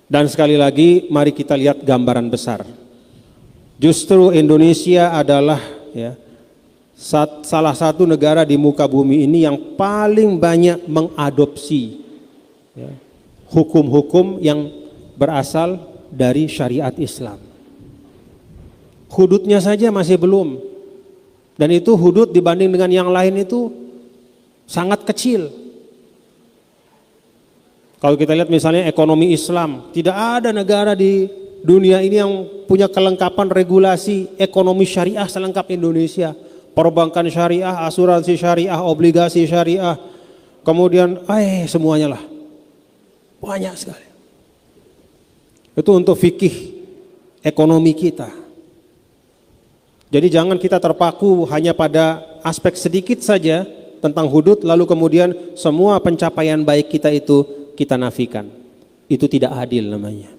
Dan sekali lagi mari kita lihat gambaran besar. Justru Indonesia adalah salah satu negara di muka bumi ini yang paling banyak mengadopsi hukum-hukum yang berasal dari syariat Islam. Hududnya saja masih belum. Dan itu hudud dibanding dengan yang lain itu sangat kecil. Kalau kita lihat misalnya ekonomi Islam, tidak ada negara di dunia ini yang punya kelengkapan regulasi ekonomi syariah selengkap Indonesia. Perbankan syariah, asuransi syariah, obligasi syariah, kemudian semuanya lah. Banyak sekali. Itu untuk fikih ekonomi kita. Jadi jangan kita terpaku hanya pada aspek sedikit saja tentang hudud, lalu kemudian semua pencapaian baik kita itu kita nafikan. Itu tidak adil namanya.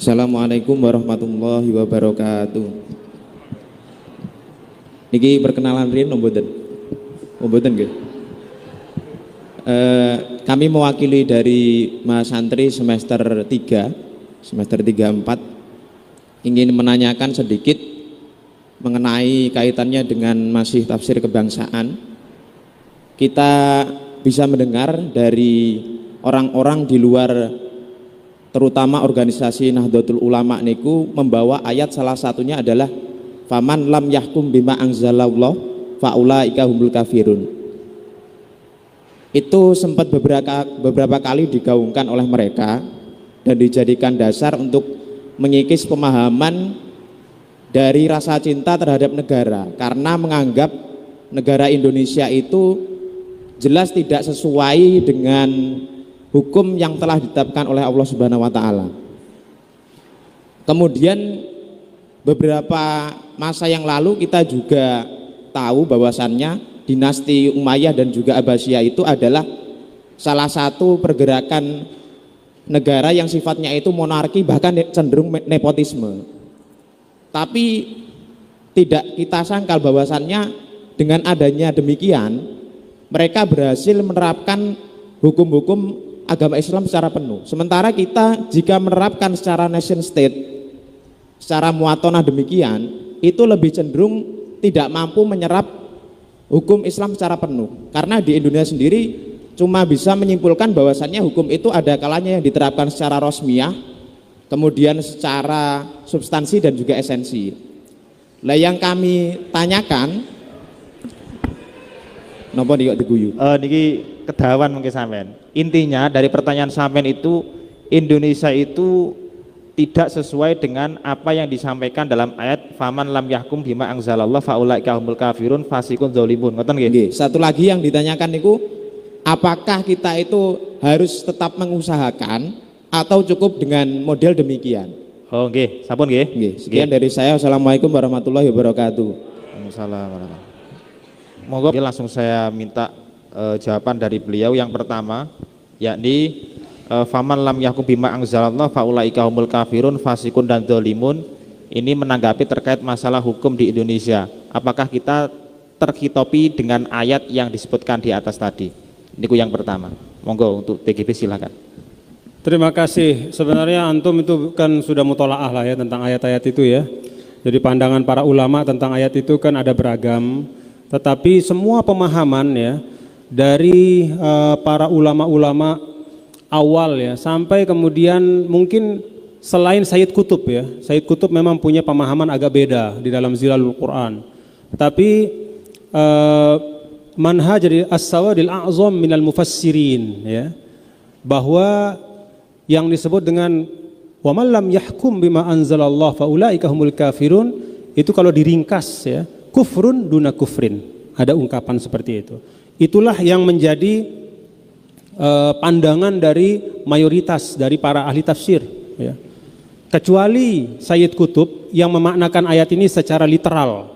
Assalamualaikum warahmatullahi wabarakatuh. Niki perkenalan rin mboten nggih. Kami mewakili dari Mas Santri semester 3, semester 3-4 ingin menanyakan sedikit mengenai kaitannya dengan masih tafsir kebangsaan. Kita bisa mendengar dari orang-orang di luar, terutama organisasi Nahdlatul Ulama niku membawa ayat, salah satunya adalah faman lam yahkum bima anzalallah faulaika humul kafirun. Itu sempat beberapa kali digaungkan oleh mereka dan dijadikan dasar untuk mengikis pemahaman dari rasa cinta terhadap negara, karena menganggap negara Indonesia itu jelas tidak sesuai dengan hukum yang telah ditetapkan oleh Allah Subhanahu wa taala. Kemudian beberapa masa yang lalu kita juga tahu bahwasannya dinasti Umayyah dan juga Abbasiyah itu adalah salah satu pergerakan negara yang sifatnya itu monarki, bahkan cenderung nepotisme. Tapi tidak kita sangkal bahwasannya dengan adanya demikian mereka berhasil menerapkan hukum-hukum agama Islam secara penuh. Sementara kita jika menerapkan secara nation state, secara muatonah demikian, itu lebih cenderung tidak mampu menyerap hukum Islam secara penuh. Karena di Indonesia sendiri cuma bisa menyimpulkan bahwasannya hukum itu ada kalanya yang diterapkan secara rosmiyah, kemudian secara substansi dan juga esensi. Lah yang kami tanyakan, napa nih kok diguyu? Niki kedawan mungkin sampean. Intinya dari pertanyaan sampean itu, Indonesia itu tidak sesuai dengan apa yang disampaikan dalam ayat faman lam yahkum bima anzalallah faulaika humul kafirun fasikun dzalimun. Ngoten nggih? Satu lagi yang ditanyakan niku, apakah kita itu harus tetap mengusahakan atau cukup dengan model demikian? Oh nggih, sampun nggih. Nggih, sekian dari saya. Wassalamualaikum warahmatullahi wabarakatuh. Waalaikumsalam warahmatullahi wabarakatuh. Monggo langsung saya minta jawaban dari beliau. Yang pertama yakni faman lam yahkum bima anzalallah faulaika humul kafirun fasikun dan dzalimun. Ini menanggapi terkait masalah hukum di Indonesia. Apakah kita terhitopi dengan ayat yang disebutkan di atas tadi? Ini yang pertama. Monggo untuk TGB silakan. Terima kasih. Sebenarnya antum itu kan sudah mutolaah lah ya tentang ayat-ayat itu ya. Jadi pandangan para ulama tentang ayat itu kan ada beragam. Tetapi semua pemahaman ya dari para ulama-ulama awal ya sampai kemudian mungkin selain Sayyid Qutb ya. Sayyid Qutb memang punya pemahaman agak beda di dalam Zilalul Quran. Tapi manhaj dari as-sawadil a'zam minal mufassirin ya, bahwa yang disebut dengan wa man lam yahkum bima anzalallah faulaika humul kafirun, itu kalau diringkas ya, kufrun duna kufrin, ada ungkapan seperti itu. Itulah yang menjadi pandangan dari mayoritas dari para ahli tafsir ya. Kecuali Sayyid Qutb yang memaknakan ayat ini secara literal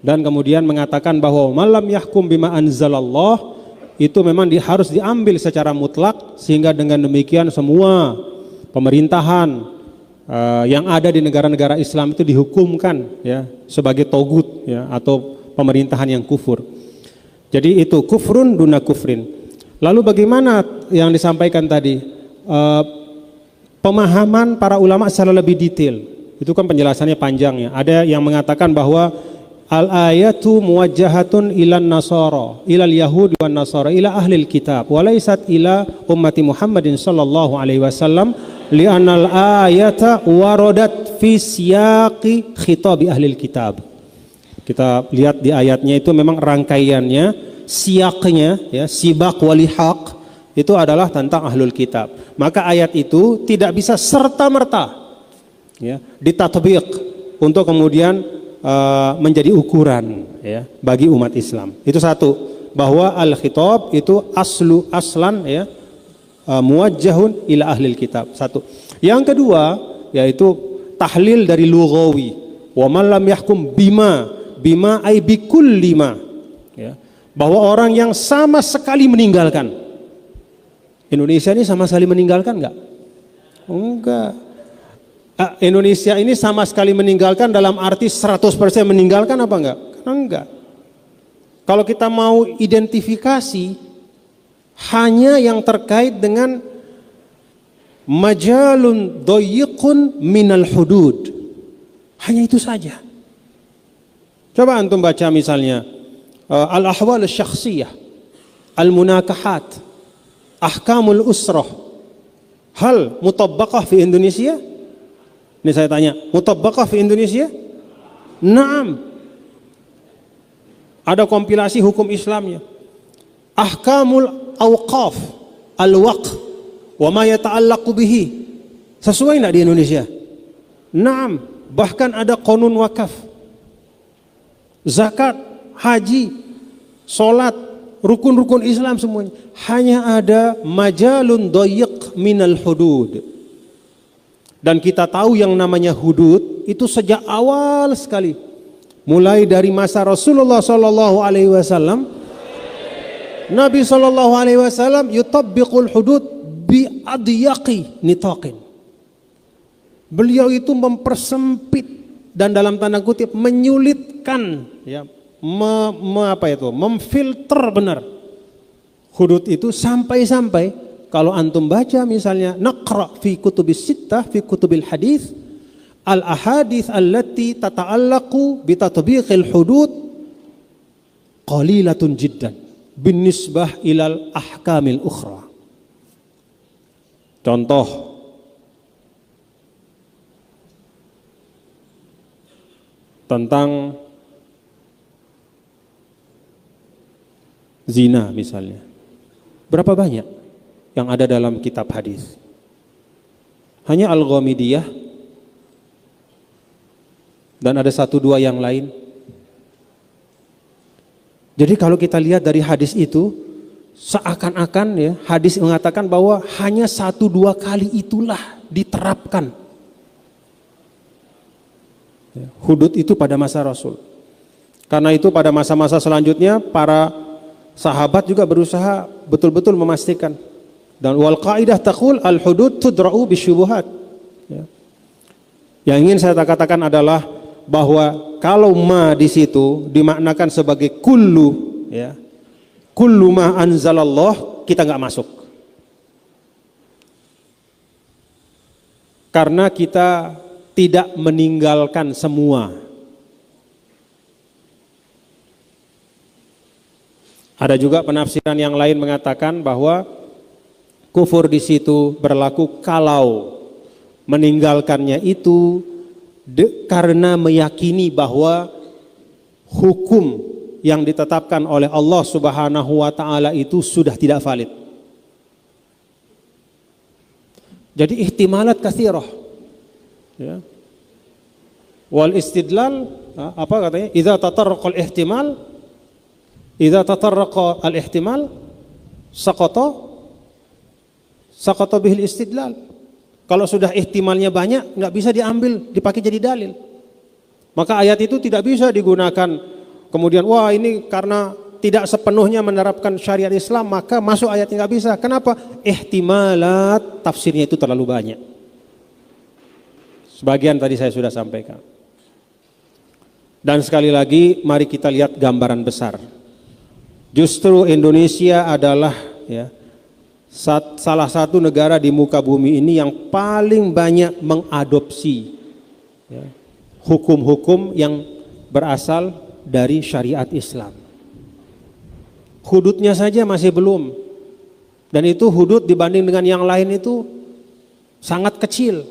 dan kemudian mengatakan bahwa malam yahkum bima anzalallah itu memang harus diambil secara mutlak, sehingga dengan demikian semua pemerintahan yang ada di negara-negara Islam itu dihukumkan ya sebagai togut ya, atau pemerintahan yang kufur. Jadi itu kufrun duna kufrin. Lalu bagaimana yang disampaikan tadi? Pemahaman para ulama secara lebih detail. Itu kan penjelasannya panjang ya. Ada yang mengatakan bahwa al-ayatu muwajjahatun ilan nasara, ilal yahudi wan nasara, ila ahlil kitab, walaysat ila ummati Muhammadin sallallahu alaihi wasallam, li'anal ayata waradat fi siyaqi khitabi ahlil kitab. Kita lihat di ayatnya itu memang rangkaiannya, siyaqnya ya, sibaq walihaq itu adalah tentang ahlul kitab. Maka ayat itu tidak bisa serta-merta ya ditatbiq untuk kemudian menjadi ukuran ya bagi umat Islam. Itu satu, bahwa al-khitab itu aslan ya muwajjahun ila ahlil kitab. Satu. Yang kedua yaitu tahlil dari lughawi. Wa man lam yahkum bima ay bikulli ma ya. Bahwa orang yang sama sekali meninggalkan. Indonesia ini sama sekali meninggalkan enggak? Enggak. Indonesia ini sama sekali meninggalkan dalam arti 100% meninggalkan apa enggak? Enggak. Kalau kita mau identifikasi hanya yang terkait dengan majalun doyiqun minal hudud. Hanya itu saja. Coba antum baca misalnya al-ahwal syakhsiyah, al-munakahat, ahkamul usrah. Hal mutabbaqah fi Indonesia? Ini saya tanya, mutabbaqah fi Indonesia? Naam. Ada kompilasi hukum Islamnya. Ahkamul awqaf, al-waqf, wa ma yata'allaqu bihi. Sesuai enggak di Indonesia? Naam. Bahkan ada qanun wakaf. Zakat, haji, salat, rukun-rukun Islam semuanya. Hanya ada majalun doyiq minal hudud. Dan kita tahu yang namanya hudud itu sejak awal sekali. Mulai dari masa Rasulullah sallallahu alaihi wasallam, Nabi sallallahu alaihi wasallam yutabbiqul hudud bi adyaqi nitaqin. Beliau itu mempersempit dan dalam tanda kutip menyulitkan ya, memfilter benar hudud itu sampai-sampai kalau antum baca misalnya naqra fi kutubis sittah fi kutubil hadis al ahadits allati tata'allaqu bi tatbiqil hudud qalilatun jiddan binisbah ilal ahkamil ukhra. Contoh tentang zina misalnya. Berapa banyak yang ada dalam kitab hadis? Hanya Al-Ghamidiyah dan ada 1-2 yang lain. Jadi kalau kita lihat dari hadis itu seakan-akan ya hadis mengatakan bahwa hanya 1-2 kali itulah diterapkan hudud itu pada masa Rasul. Karena itu pada masa-masa selanjutnya para sahabat juga berusaha betul-betul memastikan. Dan wal qaidah taqul al hudud tudra'u bisyubuhat. Ya. Yang ingin saya katakan adalah bahwa kalau ma di situ dimaknakan sebagai kullu ya. Kullu ma anzalallah, kita enggak masuk. Karena kita tidak meninggalkan semua. Ada juga penafsiran yang lain mengatakan bahwa kufur di situ berlaku kalau meninggalkannya itu karena meyakini bahwa hukum yang ditetapkan oleh Allah Subhanahu wa taala itu sudah tidak valid. Jadi ihtimalat katsirah. Ya. Wal istidlal apa katanya? Idza tatarraqa al-ihtimal saqata bihil istidlal. Kalau sudah ihtimalnya banyak, nggak bisa diambil, dipakai jadi dalil. Maka ayat itu tidak bisa digunakan. Kemudian, wah ini karena tidak sepenuhnya menerapkan syariat Islam, maka masuk ayatnya nggak bisa. Kenapa? Ihtimalat tafsirnya itu terlalu banyak. Sebagian tadi saya sudah sampaikan. Dan sekali lagi, mari kita lihat gambaran besar. Justru Indonesia adalah salah satu negara di muka bumi ini yang paling banyak mengadopsi hukum-hukum yang berasal dari syariat Islam. Hududnya saja masih belum, dan itu hudud dibanding dengan yang lain itu sangat kecil.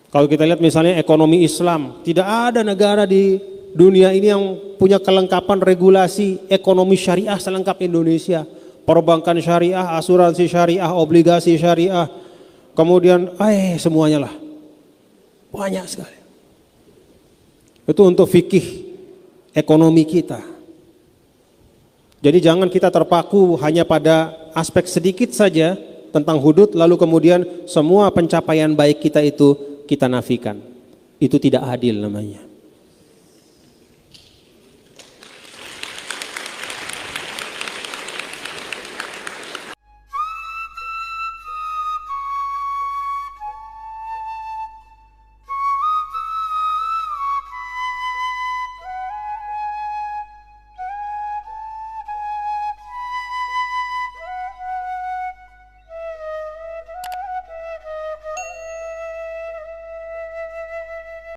Kalau kita lihat misalnya ekonomi Islam, tidak ada negara di dunia ini yang punya kelengkapan regulasi ekonomi syariah selengkap Indonesia. Perbankan syariah, asuransi syariah, obligasi syariah, kemudian semuanya lah, banyak sekali. Itu untuk fikih ekonomi kita. Jadi jangan kita terpaku hanya pada aspek sedikit saja tentang hudud, lalu kemudian semua pencapaian baik kita itu kita nafikan. Itu tidak adil namanya.